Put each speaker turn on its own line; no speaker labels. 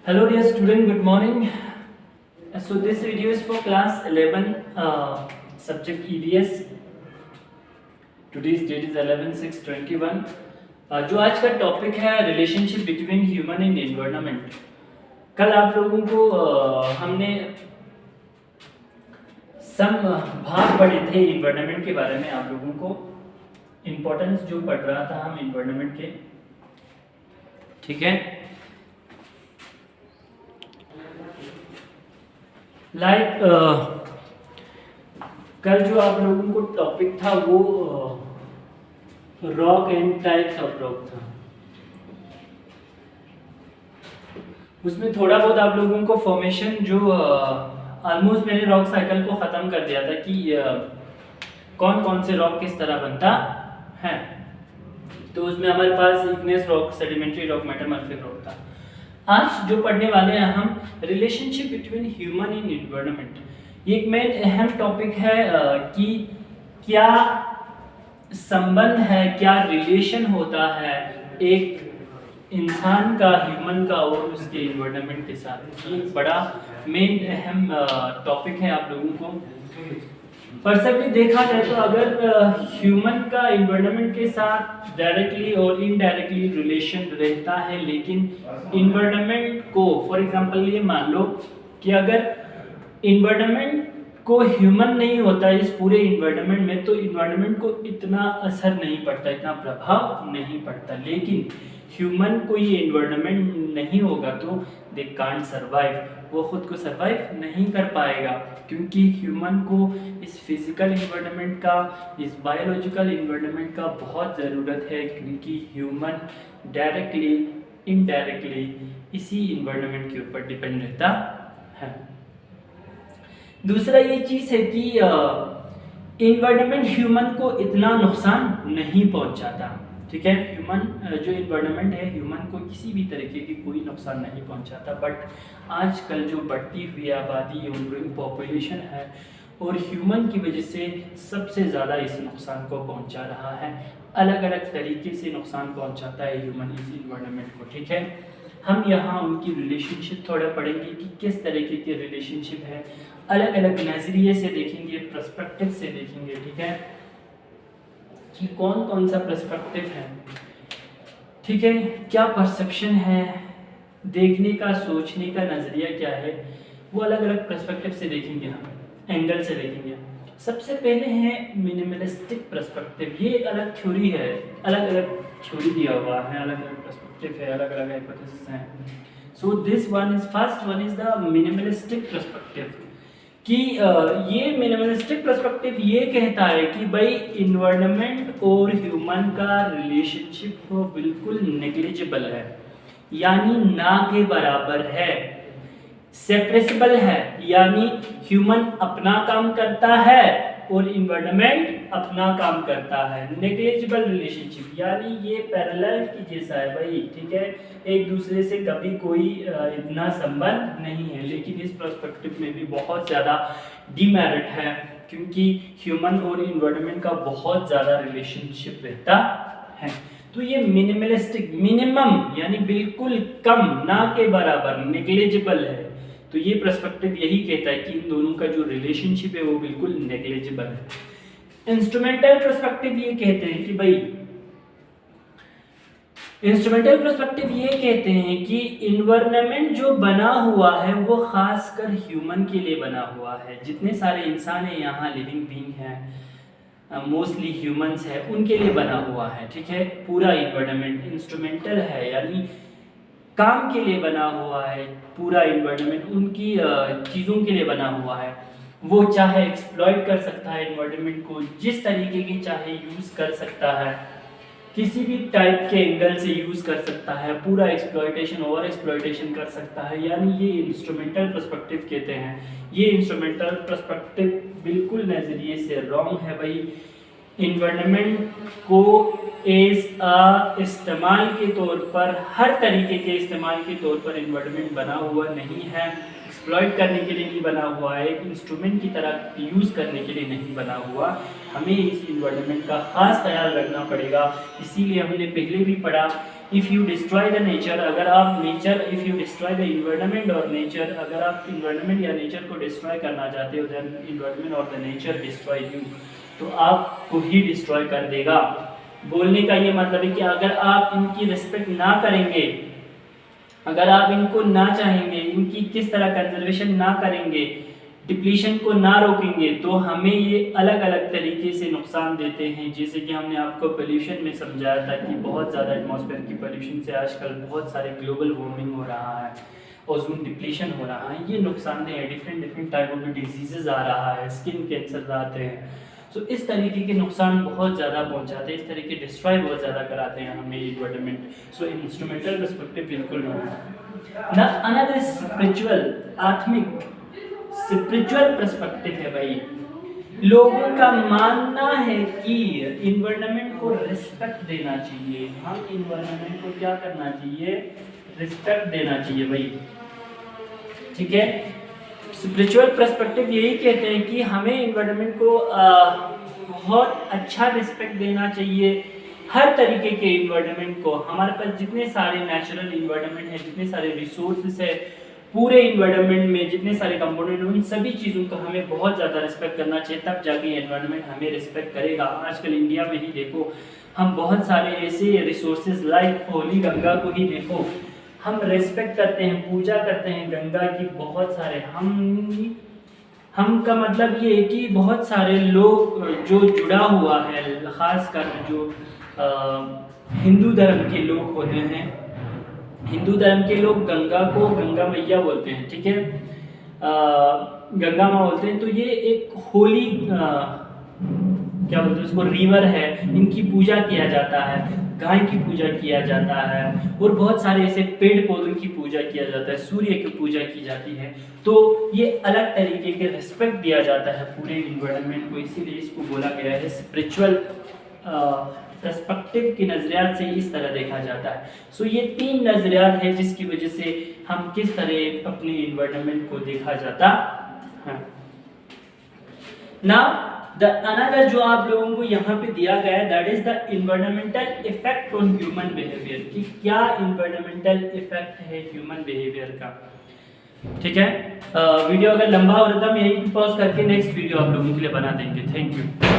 Hello dear student, good morning. So this video is for class 11 subject EVS. Today's date is 11/6/21. जो आज का topic है relationship between human and environment. कल आप लोगों को हमने सम भाग पढ़े थे एनवायरनमेंट के बारे में। आप लोगों को इम्पोर्टेंस जो पढ़ रहा था हम एनवायरनमेंट के, ठीक है। कल जो आप लोगों को टॉपिक था वो rock and types of rock था। उसमें थोड़ा बहुत आप लोगों को फॉर्मेशन जो ऑलमोस्ट मैंने रॉक साइकिल को ख़त्म कर दिया था कि कौन कौन से रॉक किस तरह बनता है। तो उसमें हमारे पास igneous rock, sedimentary rock, metamorphic rock था। आज जो पढ़ने वाले हैं हम relationship between human and environment. ये एक मेन अहम टॉपिक है कि क्या संबंध है, क्या रिलेशन होता है एक इंसान का, ह्यूमन का और उसके एनवायरनमेंट के साथ। ये एक बड़ा मेन अहम टॉपिक है। आप लोगों को पर्सनली देखा जाए तो अगर ह्यूमन का एनवायरनमेंट के साथ डायरेक्टली और इनडायरेक्टली रिलेशन रहता है, लेकिन एनवायरनमेंट को फॉर एग्जांपल ये मान लो कि अगर एनवायरनमेंट को ह्यूमन नहीं होता इस पूरे एनवायरनमेंट में, तो एनवायरनमेंट को इतना असर नहीं पड़ता, इतना प्रभाव नहीं पड़ता। लेकिन ह्यूमन को ये एनवायरनमेंट नहीं होगा तो दे कांट सर्वाइव, वो खुद को सर्वाइव नहीं कर पाएगा, क्योंकि ह्यूमन को इस फिजिकल एनवायरनमेंट का, इस बायोलॉजिकल एनवायरनमेंट का बहुत ज़रूरत है, क्योंकि ह्यूमन डायरेक्टली इनडायरेक्टली इसी एनवायरनमेंट के ऊपर डिपेंड रहता है। दूसरा ये चीज़ है कि एनवायरनमेंट ह्यूमन को इतना नुकसान नहीं पहुंचाता, ठीक है। ह्यूमन जो एनवायरनमेंट है ह्यूमन को किसी भी तरीके की कोई नुकसान नहीं पहुंचाता। बट आजकल जो बढ़ती हुई आबादी और ग्रोइंग पॉपुलेशन है और ह्यूमन की वजह से सबसे ज़्यादा इस नुकसान को पहुंचा रहा है। अलग अलग तरीके से नुकसान पहुंचाता है ह्यूमन इस एनवायरनमेंट को, ठीक है। हम यहाँ उनकी रिलेशनशिप थोड़ा पढ़ेंगे कि किस तरीके की रिलेशनशिप है, अलग अलग नज़रिए से देखेंगे, पर्सपेक्टिव से देखेंगे, ठीक है, कि कौन कौन सा पर्सपेक्टिव है, ठीक है, क्या परसेप्शन है, देखने का, सोचने का नज़रिया क्या है, वो अलग अलग पर्सपेक्टिव से देखेंगे, हम एंगल से देखेंगे। सबसे पहले है मिनिमलिस्टिक पर्सपेक्टिव। ये एक अलग थ्योरी है, अलग अलग थ्योरी दिया हुआ है, अलग अलग पर्सपेक्टिव है, अलग अलग हाइपोथेसिस हैं। So this one is first one is the minimalistic perspective कि ये मिनिमलिस्टिक पर्सपेक्टिव ये कहता है कि भाई इन्वायरमेंट और ह्यूमन का रिलेशनशिप बिल्कुल नेग्लिजिबल है, यानी ना के बराबर है, सेपरेबल है, यानी ह्यूमन अपना काम करता है और इन्वायरमेंट अपना काम करता है। नेग्लिजिबल रिलेशनशिप यानी ये पैरेलल की जैसा है भाई, ठीक है, एक दूसरे से कभी कोई इतना संबंध नहीं है। लेकिन इस पर्सपेक्टिव में भी बहुत ज़्यादा डिमेरिट है, क्योंकि ह्यूमन और इन्वायरमेंट का बहुत ज़्यादा रिलेशनशिप रहता है। तो ये मिनिमलिस्टिक, मिनिमम यानी बिल्कुल कम, ना के बराबर, नेग्लिजिबल है। तो ये पर्सपेक्टिव यही कहता है कि इन दोनों का जो रिलेशनशिप है वो बिल्कुल नेग्लिजिबल है। इंस्ट्रूमेंटल पर्सपेक्टिव ये कहते हैं कि भाई, इंस्ट्रूमेंटल पर्सपेक्टिव ये कहते हैं कि इन्वायरमेंट जो बना हुआ है वो खासकर ह्यूमन के लिए बना हुआ है। जितने सारे इंसान हैं यहाँ, लिविंग बीइंग हैं, मोस्टली ह्यूमंस है, उनके लिए बना हुआ है, ठीक है। पूरा इन्वायरमेंट इंस्ट्रूमेंटल है, यानी काम के लिए बना हुआ है। पूरा इन्वायरमेंट उनकी चीज़ों के लिए बना हुआ है। वो चाहे एक्सप्लॉइट कर सकता है इन्वायरमेंट को, जिस तरीके की चाहे यूज़ कर सकता है, किसी भी टाइप के एंगल से यूज़ कर सकता है, पूरा एक्सप्लॉइटेशन, ओवर एक्सप्लॉइटेशन कर सकता है, यानी ये इंस्ट्रूमेंटल पर्सपेक्टिव कहते हैं। ये इंस्ट्रूमेंटल पर्सपेक्टिव बिल्कुल नज़रिए से रॉन्ग है भाई। इन्वायरमेंट को इस्तेमाल के तौर पर, हर तरीके के इस्तेमाल के तौर पर इन्वायरमेंट बना हुआ नहीं है, एक्सप्लॉइट करने के लिए नहीं बना हुआ है, एक इंस्ट्रूमेंट की तरह यूज़ करने के लिए नहीं बना हुआ। हमें इस इन्वायरमेंट का ख़ास ख्याल रखना पड़ेगा। इसीलिए हमने पहले भी पढ़ा if you destroy the nature, अगर आप nature, if you destroy the environment और नेचर, अगर आप इन्वायरमेंट या नेचर को डिस्ट्रॉय करना चाहते हो, देन इन्वायरमेंट और द नेचर डिस्ट्रॉय यू, तो आपको ही डिस्ट्रॉय कर देगा। बोलने का ये मतलब है कि अगर आप इनकी रिस्पेक्ट ना करेंगे, अगर आप इनको ना चाहेंगे, इनकी किस तरह कंजर्वेशन ना करेंगे, डिप्लीशन को ना रोकेंगे, तो हमें ये अलग अलग तरीके से नुकसान देते हैं। जैसे कि हमने आपको पोल्यूशन में समझाया था कि बहुत ज़्यादा एटमॉस्फेयर की पोल्यूशन से आजकल बहुत सारे ग्लोबल वार्मिंग हो रहा है, ओजोन डिप्लीशन हो रहा है, ये नुकसानदेह है। डिफरेंट टाइपों के डिजीज़ आ रहा है, स्किन कैंसर आते हैं। सो इस तरीके के नुकसान बहुत ज़्यादा पहुंचाते हैं, इस तरीके डिस्ट्रॉय बहुत ज़्यादा कराते हैं हमें इन्वायरमेंट। सो इंस्ट्रूमेंटल पर्सपेक्टिव बिल्कुल ना। अनदर स्पिरिचुअल, आत्मिक स्पिरिचुअल पर्सपेक्टिव है भाई। लोगों का मानना है कि इन्वायरमेंट को रिस्पेक्ट देना चाहिए, हम इन्वायरमेंट को क्या करना चाहिए, रिस्पेक्ट देना चाहिए भाई, ठीक है। स्पिरिचुअल पर्सपेक्टिव यही कहते हैं कि हमें इन्वायरमेंट को बहुत अच्छा रिस्पेक्ट देना चाहिए, हर तरीके के इन्वायरमेंट को। हमारे पास जितने सारे नेचुरल इन्वायरमेंट है, जितने सारे रिसोर्सेज है, पूरे इन्वायरमेंट में जितने सारे कंपोनेंट हैं, उन सभी चीज़ों का हमें बहुत ज़्यादा रिस्पेक्ट करना चाहिए, तब जाके एनवायरनमेंट हमें रिस्पेक्ट करेगा। आजकल इंडिया में ही देखो, हम बहुत सारे ऐसे रिसोर्सेज लाइक होली गंगा को ही देखो, हम रिस्पेक्ट करते हैं, पूजा करते हैं गंगा की। बहुत सारे हम का मतलब ये है कि बहुत सारे लोग जो जुड़ा हुआ है, ख़ासकर जो हिंदू धर्म के लोग होते हैं, हिंदू धर्म के लोग गंगा को गंगा मैया बोलते हैं, ठीक है, गंगा माँ बोलते हैं। तो ये एक होली क्या बोलते हैं उसको, रिवर है, इनकी पूजा किया जाता है, गाय की पूजा किया जाता है, और बहुत सारे ऐसे पेड़ पौधों की पूजा किया जाता है, सूर्य की पूजा की जाती है। तो ये अलग तरीके के रिस्पेक्ट दिया जाता है पूरे इन्वायरमेंट को, इसीलिए इसको बोला गया है स्पिरिचुअल पर्सपेक्टिव की नज़रियात से इस तरह देखा जाता है। सो ये 3 नज़रियात है जिसकी वजह से हम किस तरह अपने इन्वायरमेंट को देखा जाता है। ना द अनदर जो आप लोगों को यहाँ पे दिया गया है, that is the environmental effect on human behaviour, कि क्या इन्वायरमेंटल इफेक्ट है ह्यूमन बिहेवियर का, ठीक है। वीडियो अगर लंबा हो रहा था, हम यहीं पॉज करके नेक्स्ट वीडियो आप लोगों के लिए बना देंगे। Thank you.